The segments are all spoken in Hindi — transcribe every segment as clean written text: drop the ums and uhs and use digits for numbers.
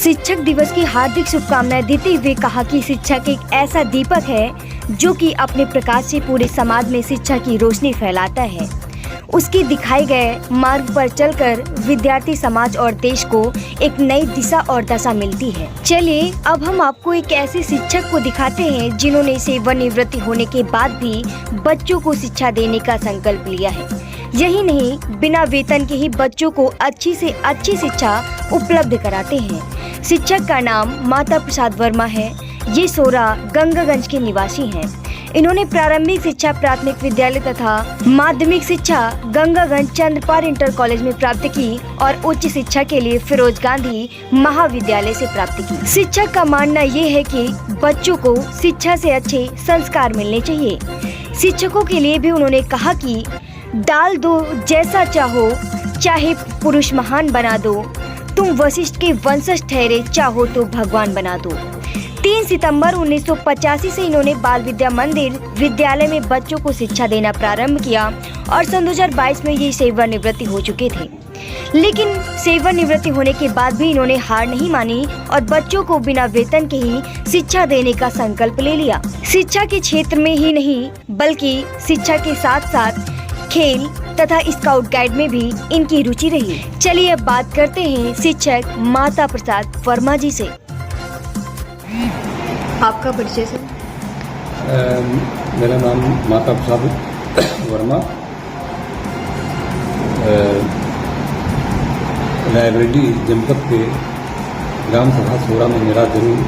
शिक्षक दिवस की हार्दिक शुभकामनाएं देते हुए कहा कि शिक्षक एक ऐसा दीपक है जो कि अपने प्रकाश से पूरे समाज में शिक्षा की रोशनी फैलाता है। उसके दिखाए गए मार्ग पर चलकर विद्यार्थी समाज और देश को एक नई दिशा और दशा मिलती है। चलिए अब हम आपको एक ऐसे शिक्षक को दिखाते हैं जिन्होंने सेवानिवृत्ति होने के बाद भी बच्चों को शिक्षा देने का संकल्प लिया है। यही नहीं, बिना वेतन के ही बच्चों को अच्छी से अच्छी शिक्षा उपलब्ध कराते हैं। शिक्षक का नाम माता प्रसाद वर्मा है। ये सोरा गंगागंज के निवासी हैं। इन्होंने प्रारंभिक शिक्षा प्राथमिक विद्यालय तथा माध्यमिक शिक्षा गंगागंज चंद्रपाल इंटर कॉलेज में प्राप्त की और उच्च शिक्षा के लिए फिरोज गांधी महाविद्यालय से प्राप्त की। शिक्षक का मानना ये है कि बच्चों को शिक्षा से अच्छे संस्कार मिलने चाहिए। शिक्षकों के लिए भी उन्होंने कहा कि डाल दो जैसा चाहो, चाहे पुरुष महान बना दो, तुम वशिष्ठ के वंशज ठहरे, चाहो तो भगवान बना दो। 3 सितंबर 1985 से इन्होंने बाल विद्या मंदिर विद्यालय में बच्चों को शिक्षा देना प्रारंभ किया और सन 2022 में ये सेवानिवृत्ति हो चुके थे। लेकिन सेवानिवृत्ति होने के बाद भी इन्होंने हार नहीं मानी और बच्चों को बिना वेतन के ही शिक्षा देने का संकल्प ले लिया। शिक्षा के क्षेत्र में ही नहीं बल्कि शिक्षा के साथ साथ खेल तथा स्काउट गाइड में भी इनकी रुचि रही। चलिए अब बात करते हैं शिक्षक माता प्रसाद वर्मा जी से। आपका परिचय सर। मेरा नाम माता प्रसाद वर्मा। रायबरेली जनपद के ग्राम सभा सोरा में मेरा जन्म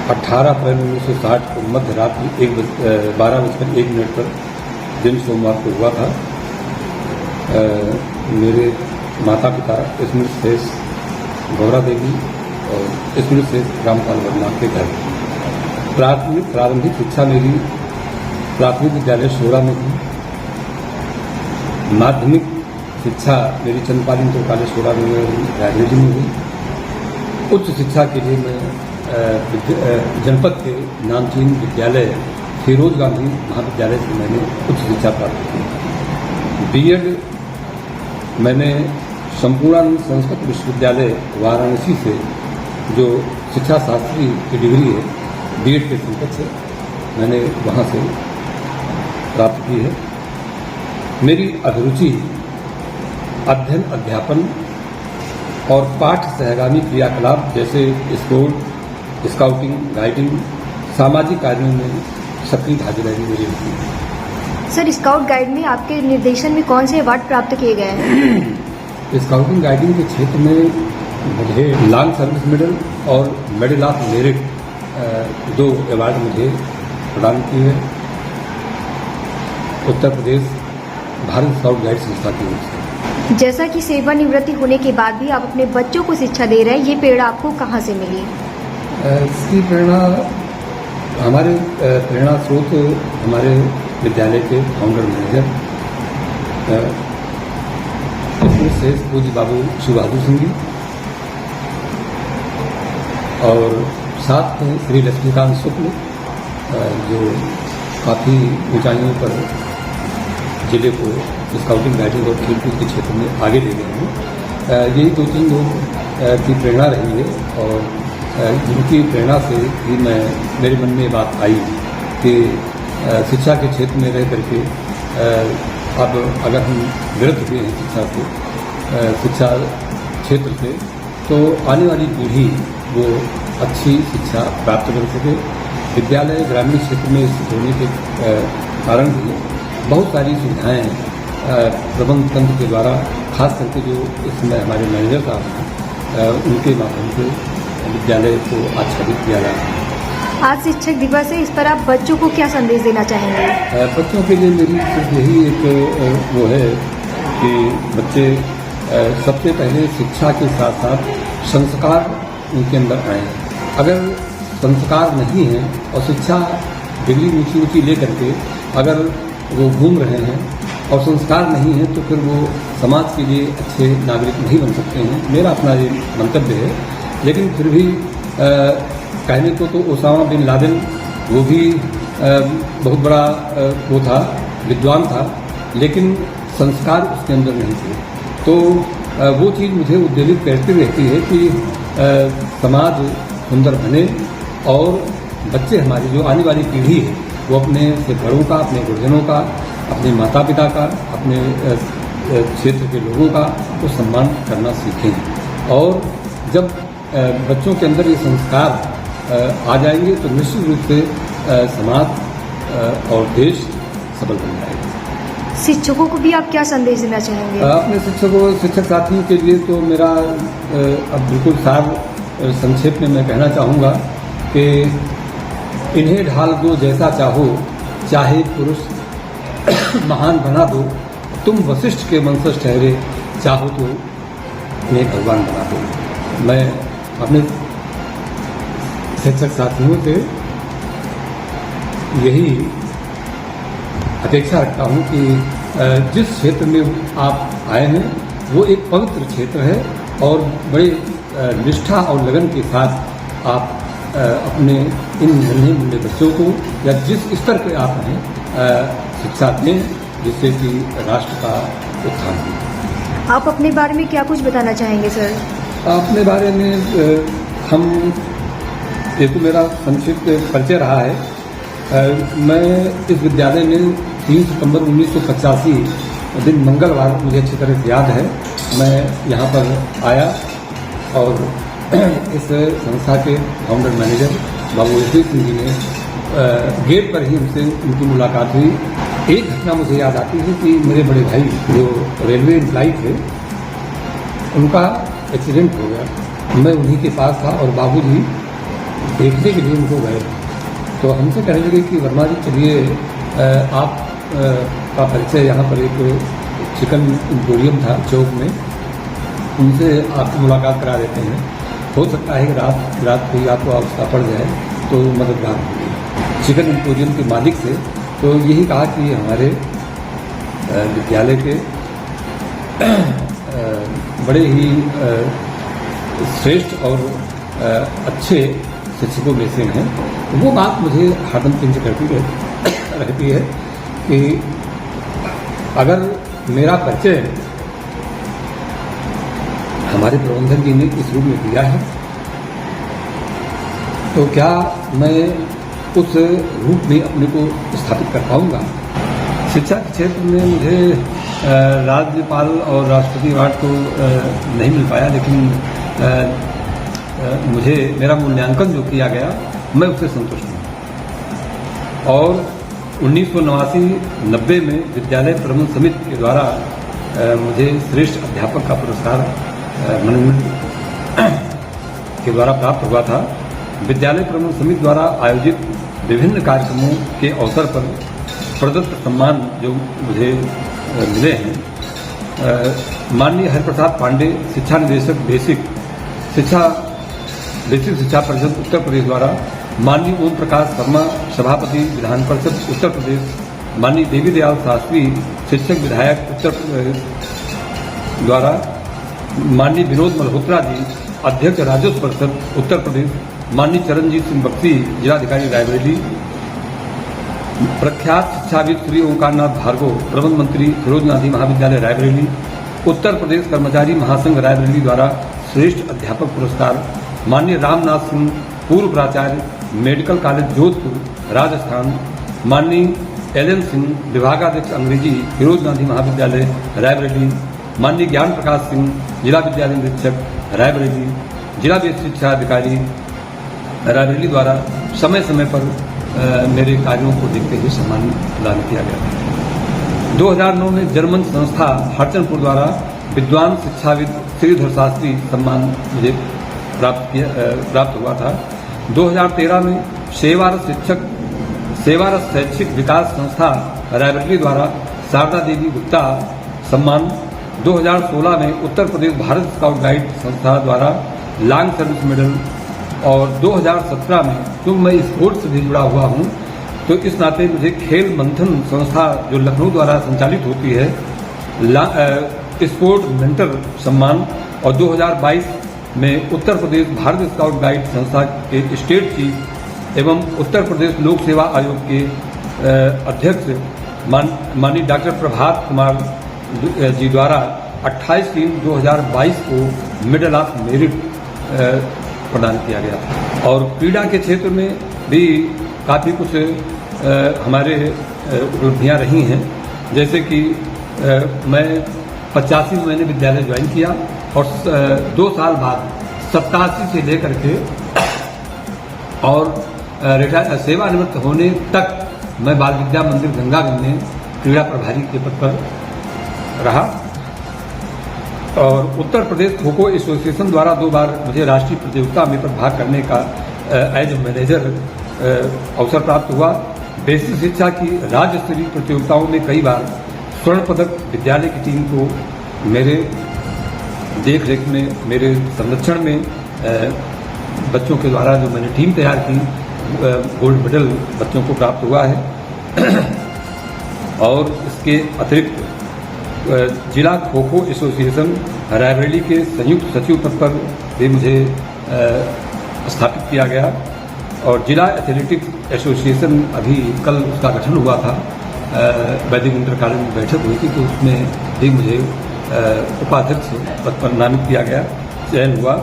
18 अप्रैल 1960 को मध्य रात्रि 12:01 पर दिन सोमवार को हुआ था। मेरे माता पिता स्मृति शेष गौरा देवी और स्मृति शेष रामपाल वर्मा के घर। प्रारंभिक शिक्षा मेरी प्राथमिक विद्यालय सोरा में थी। माध्यमिक शिक्षा मेरी चंद्रपाल इंटर कॉलेज सोरा में रायबरेली में हुई। उच्च शिक्षा के लिए मैं जनपद के नामचीन विद्यालय फिरोज गांधी महाविद्यालय से मैंने उच्च शिक्षा प्राप्त की। बीएड मैंने संपूर्णानंद संस्कृत विश्वविद्यालय वाराणसी से, जो शिक्षा शास्त्री की डिग्री है बीएड के संकट से, मैंने वहाँ से प्राप्त की है। मेरी अभिरुचि अध्ययन, अध्यापन और पाठ सहगामी क्रियाकलाप जैसे स्पोर्ट, स्काउटिंग, गाइडिंग, सामाजिक कार्यों में सक्रिय भागीदारी मेरी होती है। सर, स्काउट गाइड में आपके निर्देशन में कौन से अवार्ड प्राप्त किए गए हैं? स्काउटिंग गाइडिंग के क्षेत्र में मुझे लॉन्ग सर्विस मेडल और मेडल ऑफ मेरिट 2 अवार्ड मुझे प्रदान किए हैं उत्तर प्रदेश भारत स्काउट गाइड संस्था की ओर से। जैसा कि सेवानिवृत्ति होने के बाद भी आप अपने बच्चों को शिक्षा दे रहे हैं, ये प्रेरणा आपको कहाँ से मिली? इसकी प्रेरणा हमारे प्रेरणा स्रोत हमारे विद्यालय के फाउंडर मैनेजर शेष पूज्य बाबू शिव बहादुर सिंह जी और साथ में श्री लक्ष्मीकांत शुक्ल, जो काफ़ी ऊंचाइयों पर जिले को स्काउटिंग गाइडिंग और खेलकूद के क्षेत्र में आगे ले गए हैं। यही 2-3 लोग की प्रेरणा रही है और जिनकी प्रेरणा से ही मेरे मन में बात आई कि शिक्षा के क्षेत्र में रह करके अब अगर हम विरत हुए हैं शिक्षा से, शिक्षा क्षेत्र से, तो आने वाली पीढ़ी वो अच्छी शिक्षा प्राप्त कर सके। विद्यालय ग्रामीण क्षेत्र में स्थित होने के कारण भी बहुत सारी सुविधाएं प्रबंध तंत्र के द्वारा, खास करके जो इसमें हमारे मैनेजर साहब हैं, उनके माध्यम से विद्यालय को आच्छादित किया जा रहा है। आज शिक्षक दिवस है, इस पर आप बच्चों को क्या संदेश देना चाहेंगे? बच्चों के लिए मेरी सिर्फ यही एक वो है कि बच्चे सबसे पहले शिक्षा के साथ साथ संस्कार उनके अंदर आए। अगर संस्कार नहीं है और शिक्षा डिग्री ऊंची ऊंची ले करके अगर वो घूम रहे हैं और संस्कार नहीं है तो फिर वो समाज के लिए अच्छे नागरिक नहीं बन सकते हैं। मेरा अपना ये मंतव्य है। लेकिन फिर भी कहने को तो ओसामा बिन लादेन वो भी बहुत बड़ा वो था, विद्वान था, लेकिन संस्कार उसके अंदर नहीं थे। तो वो चीज़ मुझे उद्वेलित करती रहती है कि समाज सुंदर बने और बच्चे हमारी जो आने वाली पीढ़ी है वो अपने से बड़ों का, अपने गुरुजनों का, अपने माता पिता का, अपने क्षेत्र के लोगों का तो सम्मान करना सीखें। और जब बच्चों के अंदर ये संस्कार आ जाएंगे तो निश्चित रूप से समाज और देश सफल बन जाएगा। शिक्षकों को भी आप क्या संदेश देना चाहेंगे? अपने शिक्षक साथियों के लिए तो मेरा अब बिल्कुल सार संक्षेप में मैं कहना चाहूँगा कि इन्हें ढाल दो जैसा चाहो, चाहे पुरुष महान बना दो, तुम वशिष्ठ के वंशज ठहरे, चाहो तो इन्हें भगवान बना दो। मैं अपने शिक्षक साथियों से यही अपेक्षा रखता हूं कि जिस क्षेत्र में आप आए हैं वो एक पवित्र क्षेत्र है और बड़े निष्ठा और लगन के साथ आप अपने इन नन्हे मुन्ने बच्चों को या जिस स्तर पे आप हैं शिक्षा दें जिससे कि राष्ट्र का उत्थान हो। आप अपने बारे में क्या कुछ बताना चाहेंगे सर? अपने बारे में हम एक मेरा संक्षिप्त परिचय रहा है। मैं इस विद्यालय में 3 सितंबर 1985 दिन मंगलवार, मुझे अच्छी तरह से याद है, मैं यहाँ पर आया और इस संस्था के फाउंडर मैनेजर बाबू ऋषि सिंह जी ने गेट पर ही उनसे उनकी मुलाकात हुई। एक घटना मुझे याद आती है कि मेरे बड़े भाई जो रेलवे एम्प्लॉई थे उनका एक्सीडेंट हो गया। मैं उन्हीं के पास था और बाबूजी देखने के लिए उनको गए तो हमसे कहने लगे कि वर्मा जी चलिए आप का परिचय यहाँ पर एक चिकन एम्पोरियम था चौक में, उनसे आपकी मुलाकात करा देते हैं, हो सकता है कि रात कोई आपको आवश्यकता पड़ जाए तो मददगार होगी। चिकन एम्पोरियम के मालिक से तो यही कहा कि हमारे विद्यालय के बड़े ही श्रेष्ठ और अच्छे शिक्षकों में से हैं। वो बात मुझे हरदम पिंच करती रहती है कि अगर मेरा परिचय हमारे प्रबंधन जी ने इस रूप में दिया है तो क्या मैं उस रूप में अपने को स्थापित कर पाऊंगा। शिक्षा के क्षेत्र में मुझे राज्यपाल और राष्ट्रपति अवार्ड तो नहीं मिल पाया, लेकिन मुझे मेरा मूल्यांकन जो किया गया मैं उससे संतुष्ट हूँ। और 1989-90 में विद्यालय प्रबंधन समिति के द्वारा मुझे श्रेष्ठ अध्यापक का पुरस्कार मैनेजमेंट के द्वारा प्राप्त हुआ था। विद्यालय प्रबंधन समिति द्वारा आयोजित विभिन्न कार्यक्रमों के अवसर पर प्रदत्त सम्मान जो मुझे मिले हैं, माननीय हरिप्रसाद पांडे शिक्षा निदेशक बेसिक शिक्षा परिषद उत्तर प्रदेश द्वारा, माननीय ओम प्रकाश शर्मा सभापति विधान परिषद उत्तर प्रदेश, माननीय देवी दयाल शास्त्री शिक्षक विधायक उत्तर प्रदेश द्वारा, माननीय विनोद मल्होत्रा जी अध्यक्ष राजस्व परिषद उत्तर प्रदेश, माननीय चरणजीत सिंह बख्शी जिलाधिकारी रायबरेली, प्रख्यात शिक्षाविद श्री ओंकारनाथ भार्गव प्रबंध मंत्री फिरोज गांधी महाविद्यालय रायबरेली, उत्तर प्रदेश कर्मचारी महासंघ रायबरेली द्वारा श्रेष्ठ अध्यापक पुरस्कार, माननीय रामनाथ सिंह पूर्व प्राचार्य मेडिकल कॉलेज जोधपुर राजस्थान, माननीय LN सिंह विभागाध्यक्ष अंग्रेजी फिरोज गांधी महाविद्यालय रायबरेली, माननीय ज्ञान प्रकाश सिंह जिला विद्यालय निरीक्षक रायबरेली, जिला शिक्षा अधिकारी रायबरेली द्वारा समय समय पर मेरे कार्यों को देखते हुए सम्मान प्रदान किया गया। 2009 में जर्मन संस्था हरचनपुर द्वारा विद्वान शिक्षाविद श्रीधर शास्त्री सम्मान मुझे प्राप्त हुआ था। 2013 में सेवारस शैक्षिक विकास संस्था रायबरेली द्वारा शारदा देवी गुप्ता सम्मान। 2016 में उत्तर प्रदेश भारत स्काउट गाइड संस्था द्वारा लॉन्ग सर्विस मेडल। और 2017 में क्योंकि मैं स्पोर्ट्स से भी जुड़ा हुआ हूँ तो इस नाते मुझे खेल मंथन संस्था जो लखनऊ द्वारा संचालित होती है स्पोर्ट मेंटर सम्मान। और 2022 में उत्तर प्रदेश भारत स्काउट गाइड संस्था के स्टेट चीफ एवं उत्तर प्रदेश लोक सेवा आयोग के अध्यक्ष माननीय डॉक्टर प्रभात कुमार जी द्वारा 28/3/2022 को मेडल ऑफ मेरिट प्रदान किया गया। और क्रीड़ा के क्षेत्र में भी काफ़ी कुछ हमारे उपलब्धियाँ रही हैं, जैसे कि मैं 85 में मैंने विद्यालय ज्वाइन किया और 2 साल बाद 87 से लेकर के और सेवानिवृत्त होने तक मैं बाल विद्या मंदिर गंगागंज में क्रीड़ा प्रभारी के पद पर रहा। और उत्तर प्रदेश खो खो एसोसिएशन द्वारा 2 बार मुझे राष्ट्रीय प्रतियोगिता में भाग करने का एज मैनेजर अवसर प्राप्त हुआ। बेसिक शिक्षा की राज्य स्तरीय प्रतियोगिताओं में कई बार स्वर्ण पदक विद्यालय की टीम को मेरे देखरेख में, मेरे संरक्षण में बच्चों के द्वारा जो मैंने टीम तैयार की, गोल्ड मेडल बच्चों को प्राप्त हुआ है। और इसके अतिरिक्त जिला खो खो एसोसिएशन रायबरेली के संयुक्त सचिव पद पर भी मुझे स्थापित किया गया। और जिला एथलेटिक्स एसोसिएशन अभी कल उसका गठन हुआ था, वैदिक इंटर कॉलेज में बैठक हुई थी, तो उसमें भी मुझे उपाध्यक्ष पद पर नामित किया गया, चयन हुआ।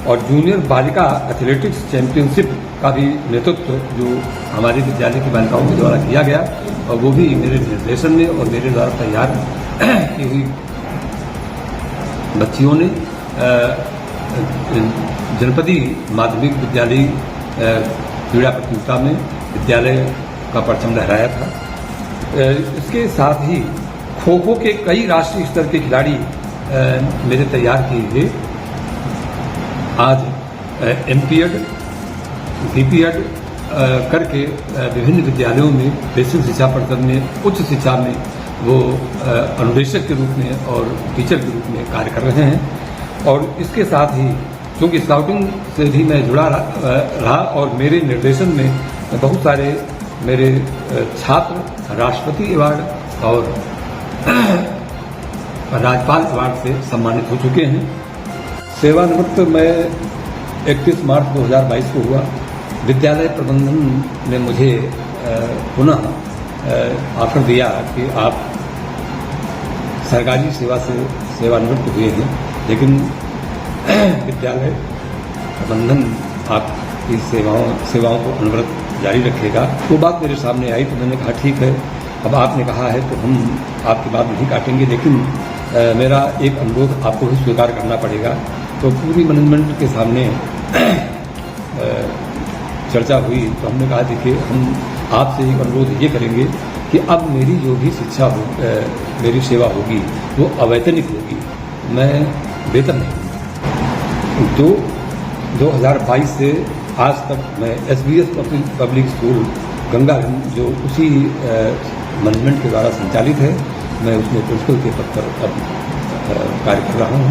और जूनियर बालिका एथलेटिक्स चैंपियनशिप का भी नेतृत्व जो हमारे विद्यालय की बालिकाओं के द्वारा किया गया, और वो भी मेरे निर्देशन में और मेरे द्वारा तैयार की हुई बच्चियों ने जनपदीय माध्यमिक विद्यालय क्रीड़ा प्रतियोगिता में विद्यालय का परचम लहराया था। इसके साथ ही खो खो के कई राष्ट्रीय स्तर के खिलाड़ी मेरे तैयार किए गए। आज एमपीएड, बीपीएड करके विभिन्न विद्यालयों में बेसिक शिक्षा परिषद में, उच्च शिक्षा में वो अनुदेशक के रूप में और टीचर के रूप में कार्य कर रहे हैं। और इसके साथ ही क्योंकि स्काउटिंग से भी मैं जुड़ा रहा और मेरे निर्देशन में बहुत सारे मेरे छात्र राष्ट्रपति अवार्ड और राज्यपाल अवार्ड से सम्मानित हो चुके हैं। सेवानिवृत्त मैं 31 मार्च 2022 को हुआ। विद्यालय प्रबंधन ने मुझे पुनः ऑफर दिया कि आप सरकारी सेवा से सेवानिवृत्त हुए हैं, लेकिन विद्यालय प्रबंधन आपकी सेवाओं को अनवरत जारी रखेगा। वो बात मेरे सामने आई तो मैंने कहा ठीक है, अब आपने कहा है तो हम आपकी बात नहीं काटेंगे, लेकिन मेरा एक अनुरोध आपको भी स्वीकार करना पड़ेगा। तो पूरी मैनेजमेंट के सामने चर्चा हुई तो हमने कहा देखिए, हम आपसे एक अनुरोध ये करेंगे कि अब मेरी जो भी शिक्षा हो, मेरी सेवा होगी वो अवैतनिक होगी, मैं वेतन नहीं। 2022 से आज तक मैं SBS पब्लिक स्कूल गंगागंज जो उसी मैनेजमेंट के द्वारा संचालित है, मैं उसमें प्रिंसिपल के पद पर अब कार्य कर रहा हूँ।